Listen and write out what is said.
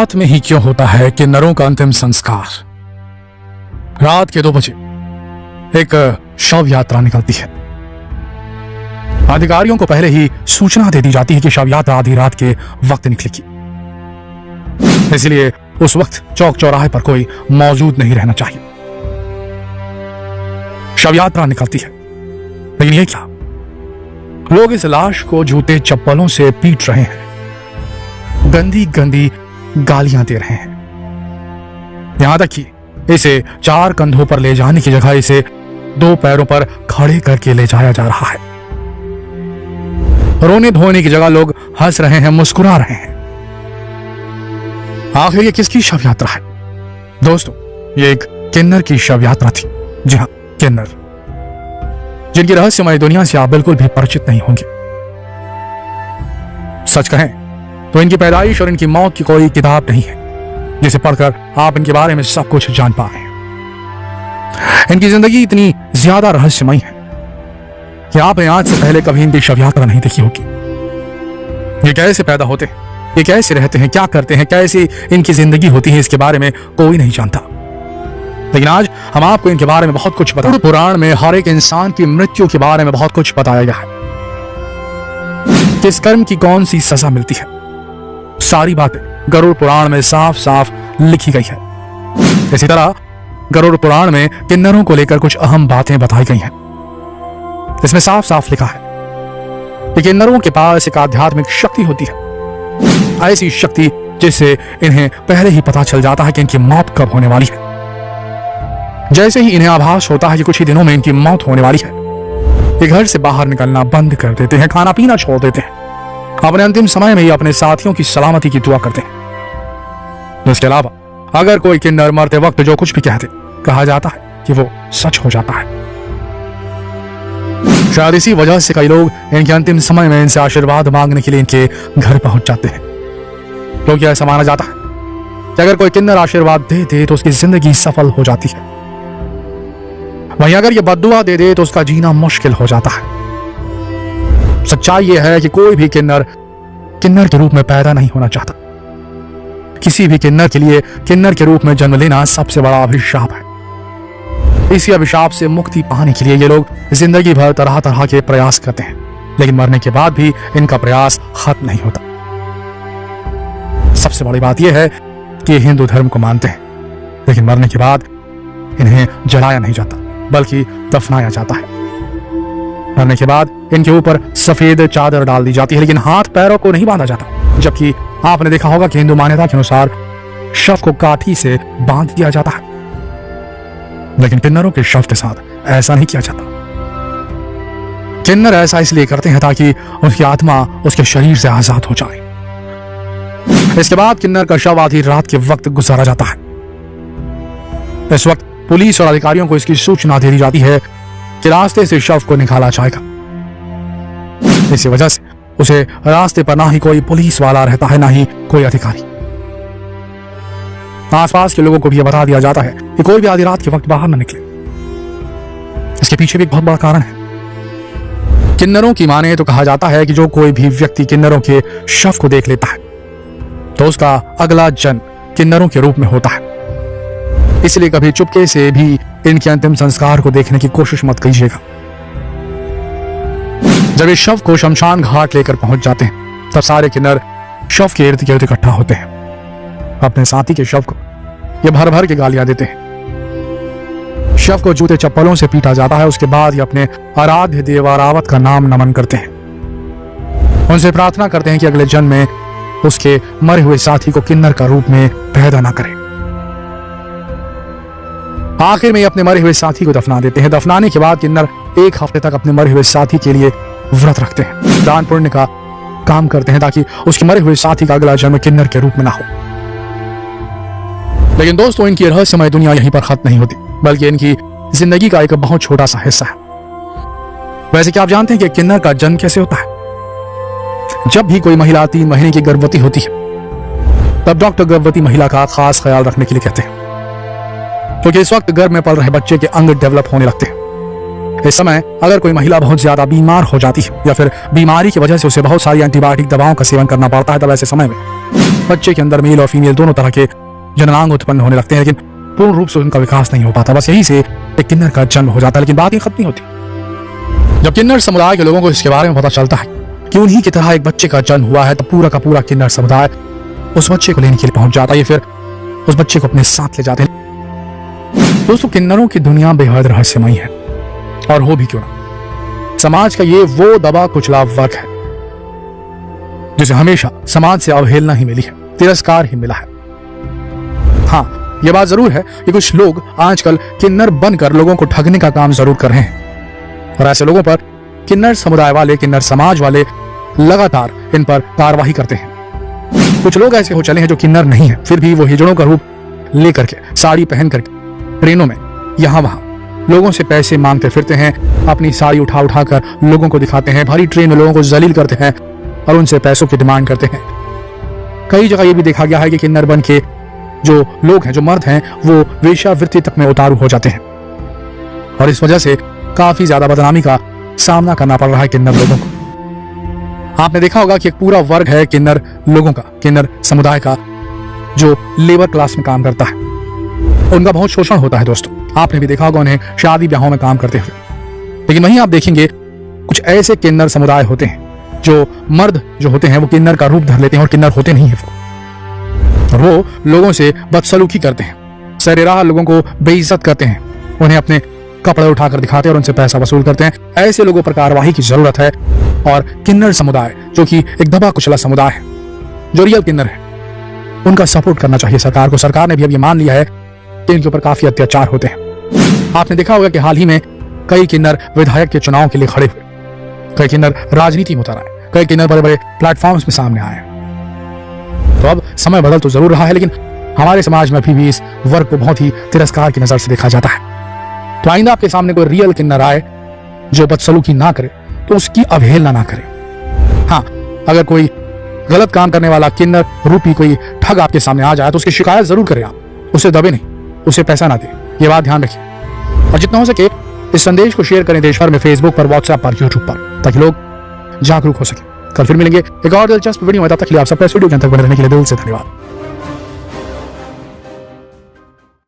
रात में ही क्यों होता है किन्नरों का अंतिम संस्कार? रात के 2 बजे एक शव यात्रा निकलती है। अधिकारियों को पहले ही सूचना दे दी जाती है कि शव यात्रा आधी रात के वक्त निकलेगी, इसलिए उस वक्त चौक चौराहे पर कोई मौजूद नहीं रहना चाहिए। शव यात्रा निकलती है, लेकिन ये क्या, लोग इस लाश को जूते चप्पलों से पीट रहे हैं, गंदी गंदी गालियां दे रहे हैं। यहां तक कि इसे 4 कंधों पर ले जाने की जगह इसे 2 पैरों पर खड़े करके ले जाया जा रहा है। रोने धोने की जगह लोग हंस रहे हैं, मुस्कुरा रहे हैं। आखिर ये किसकी शव यात्रा है? दोस्तों, ये एक किन्नर की शव यात्रा थी। जी हां, किन्नर, जिनकी रहस्यमय दुनिया से आप बिल्कुल भी परिचित नहीं होंगे। सच कहें तो इनकी पैदाइश और इनकी मौत की कोई किताब नहीं है जिसे पढ़कर आप इनके बारे में सब कुछ जान पाए। इनकी जिंदगी इतनी ज्यादा रहस्यमय है कि आपने आज से पहले कभी इनकी शव यात्रा नहीं देखी होगी। ये कैसे पैदा होते हैं, ये कैसे रहते हैं, क्या करते हैं, कैसे इनकी जिंदगी होती है, इसके बारे में कोई नहीं जानता। लेकिन आज हम आपको इनके बारे में बहुत कुछ बताएंगे। पुराण में हर एक इंसान की मृत्यु के बारे में बहुत कुछ बताया गया है। किस कर्म की कौन सी सजा मिलती है, सारी बातें गरुड़ पुराण में साफ साफ लिखी गई है। इसी तरह गरुड़ पुराण में किन्नरों को लेकर कुछ अहम बातें बताई गई हैं। इसमें साफ साफ लिखा है कि किन्नरों के पास एक आध्यात्मिक शक्ति होती है, ऐसी शक्ति जिससे इन्हें पहले ही पता चल जाता है कि इनकी मौत कब होने वाली है। जैसे ही इन्हें आभास होता है कि कुछ ही दिनों में इनकी मौत होने वाली है, ये घर से बाहर निकलना बंद कर देते हैं, खाना पीना छोड़ देते हैं, अपने अंतिम समय में ही अपने साथियों की सलामती की दुआ करते हैं। इसके अलावा अगर कोई किन्नर मरते वक्त जो कुछ भी कहते, कहा जाता है कि वो सच हो जाता है। शायद इसी वजह से कई लोग इनके अंतिम समय में इनसे आशीर्वाद मांगने के लिए इनके घर पहुंच जाते हैं, क्योंकि ऐसा माना जाता है कि अगर कोई किन्नर आशीर्वाद दे दे तो उसकी जिंदगी सफल हो जाती है, वहीं अगर ये बद्दुआ दे दे तो उसका जीना मुश्किल हो जाता है। सच्चाई यह है कि कोई भी किन्नर के रूप में पैदा नहीं होना चाहता। किसी भी किन्नर के लिए किन्नर के रूप में जन्म लेना सबसे बड़ा अभिशाप है। इसी अभिशाप से मुक्ति पाने के लिए ये लोग जिंदगी भर तरह तरह के प्रयास करते हैं, लेकिन मरने के बाद भी इनका प्रयास खत्म नहीं होता। सबसे बड़ी बात यह है कि ये हिंदू धर्म को मानते हैं, लेकिन मरने के बाद इन्हें जलाया नहीं जाता बल्कि दफनाया जाता है। मरने के बाद इनके ऊपर सफेद चादर डाल दी जाती है, लेकिन हाथ पैरों को नहीं बांधा जाता। जबकि आपने देखा होगा कि हिंदू मान्यता के अनुसार शव को काठी से बांध दिया जाता है, लेकिन किन्नरों के शव के साथ ऐसा नहीं किया जाता। किन्नर ऐसा इसलिए करते हैं ताकि उनकी आत्मा उसके शरीर से आजाद हो जाए। इसके बाद किन्नर का शव आधी रात के वक्त गुजारा जाता है। इस वक्त पुलिस और अधिकारियों को इसकी सूचना दे दी जाती है कि रास्ते से शव को निकाला जाएगा। इसी वजह से उसे रास्ते पर ना ही कोई पुलिस वाला रहता है, ना ही कोई अधिकारी। आसपास के लोगों को भी यह बता दिया जाता है कि कोई भी आधी रात के वक्त बाहर न निकले। इसके पीछे भी एक बहुत बड़ा कारण है। किन्नरों की माने तो कहा जाता है कि जो कोई भी व्यक्ति किन्नरों के शव को देख लेता है तो उसका अगला जन्म किन्नरों के रूप में होता है। इसलिए कभी चुपके से भी इनके अंतिम संस्कार को देखने की कोशिश मत कीजिएगा। जब इस शव को शमशान घाट लेकर पहुंच जाते हैं तब सारे किन्नर शव के इर्द गिर्द इकट्ठा होते हैं। अपने साथी के शव को ये भर भर के गालियां देते हैं। शव को जूते चप्पलों से पीटा जाता है। उसके बाद ये अपने आराध्य देव रावत का नाम नमन करते हैं। उनसे प्रार्थना करते हैं कि अगले जन्म में उसके मरे हुए साथी को किन्नर का रूप में पैदा ना करें। आखिर में अपने मरे हुए साथी को दफना देते हैं। दफनाने के बाद किन्नर 1 हफ्ते तक अपने मरे हुए साथी के लिए व्रत रखते हैं, दान पुण्य का काम करते हैं ताकि उसके मरे हुए साथी का अगला जन्म किन्नर के रूप में ना हो। लेकिन दोस्तों, इनकी रहस्यमय दुनिया यहीं पर खत्म नहीं होती, बल्कि इनकी जिंदगी का एक बहुत छोटा सा हिस्सा है। वैसे क्या आप जानते हैं कि किन्नर का जन्म कैसे होता है? जब भी कोई महिला 3 महीने की गर्भवती होती है तब डॉक्टर गर्भवती महिला का खास ख्याल रखने के लिए कहते हैं, क्योंकि इस वक्त गर्भ में पल रहे बच्चे के अंग डेवलप होने लगते हैं। इस समय अगर कोई महिला बहुत ज्यादा बीमार हो जाती है या फिर बीमारी की वजह से उसे बहुत सारी एंटीबायोटिक दवाओं का सेवन करना पड़ता है, तब ऐसे समय में बच्चे के अंदर मेल और फीमेल दोनों तरह के जननांग उत्पन्न होने लगते हैं, लेकिन पूर्ण रूप से उनका विकास नहीं हो पाता। बस यही से एक किन्नर का जन्म हो जाता है, लेकिन बात ही खत्म नहीं होती। जब किन्नर समुदाय के लोगों को इसके बारे में पता चलता है कि उन्हीं की तरह एक बच्चे का जन्म हुआ है, तो पूरा का पूरा किन्नर समुदाय उस बच्चे को लेने के लिए पहुंच जाता है, फिर उस बच्चे को अपने साथ ले जाते हैं। दोस्तों, किन्नरों की दुनिया बेहद रहस्यमयी है, और हो भी क्यों ना। समाज का ये वो दबा कुचला वर्ग है जिसे हमेशा समाज से अवहेलना ही मिली है, तिरस्कार ही मिला है। हाँ, ये बात जरूर है कि कुछ लोग आजकल किन्नर बनकर लोगों को ठगने का काम जरूर कर रहे हैं, और ऐसे लोगों पर किन्नर समुदाय वाले, किन्नर समाज वाले लगातार इन पर कार्रवाई करते हैं। कुछ लोग ऐसे हो चले हैं जो किन्नर नहीं है, फिर भी वो हिजड़ों का रूप लेकर के, साड़ी पहन करके ट्रेनों में यहां वहां लोगों से पैसे मांगते फिरते हैं, अपनी साड़ी उठा उठा कर लोगों को दिखाते हैं, भरी ट्रेन में लोगों को जलील करते हैं और उनसे पैसों की डिमांड करते हैं। कई जगह ये भी देखा गया है कि किन्नर बन के जो लोग हैं, जो मर्द हैं, वो वेश्यावृत्ति तक में उतारू हो जाते हैं, और इस वजह से काफी ज्यादा बदनामी का सामना करना पड़ रहा है किन्नर लोगों को। आपने देखा होगा कि एक पूरा वर्ग है किन्नर लोगों का, किन्नर समुदाय का, जो लेबर क्लास में काम करता है। उनका बहुत शोषण होता है दोस्तों, आपने भी देखा होगा उन्हें शादी ब्याहों में काम करते हुए। लेकिन वहीं आप देखेंगे कुछ ऐसे किन्नर समुदाय होते हैं जो मर्द जो होते हैं वो किन्नर का रूप धर लेते हैं, और किन्नर होते नहीं है वो, और वो लोगों से बदसलूकी करते हैं, सरेराह लोगों को बेइज्जत करते हैं, उन्हें अपने कपड़े उठाकर दिखाते हैं और उनसे पैसा वसूल करते हैं। ऐसे लोगों पर कार्रवाई की जरूरत है, और किन्नर समुदाय जो कि एक दबा कुचला समुदाय है, जो रियल किन्नर है, उनका सपोर्ट करना चाहिए सरकार को। सरकार ने भी अब ये मान लिया है कि इनके ऊपर काफी अत्याचार होते हैं। आपने देखा होगा कि हाल ही में कई किन्नर विधायक के चुनाव के लिए खड़े हुए, कई किन्नर राजनीति में उतर आए, कई किन्नर बड़े बड़े प्लेटफॉर्म्स में सामने आए। तो अब समय बदल तो जरूर रहा है, लेकिन हमारे समाज में अभी भी इस वर्ग को बहुत ही तिरस्कार की नजर से देखा जाता है। तो आइंदा आपके सामने कोई रियल किन्नर आए जो बदसलूकी ना करे, तो उसकी अवहेलना ना करे। हाँ, अगर कोई गलत काम करने वाला किन्नर रूपी कोई ठग आपके सामने आ जाए तो उसकी शिकायत जरूर करें आप, उसे दबे नहीं, उसे पैसा ना दे, ये बात ध्यान रखिए। और जितना हो सके इस संदेश को शेयर करें देश भर में, फेसबुक पर, व्हाट्सएप पर, यूट्यूब पर, ताकि लोग जागरूक हो सके। कल फिर मिलेंगे एक और दिलचस्प वीडियो में, तब तक के लिए आप सबका इस वीडियो के अंत तक बने रहने के लिए दिल से धन्यवाद।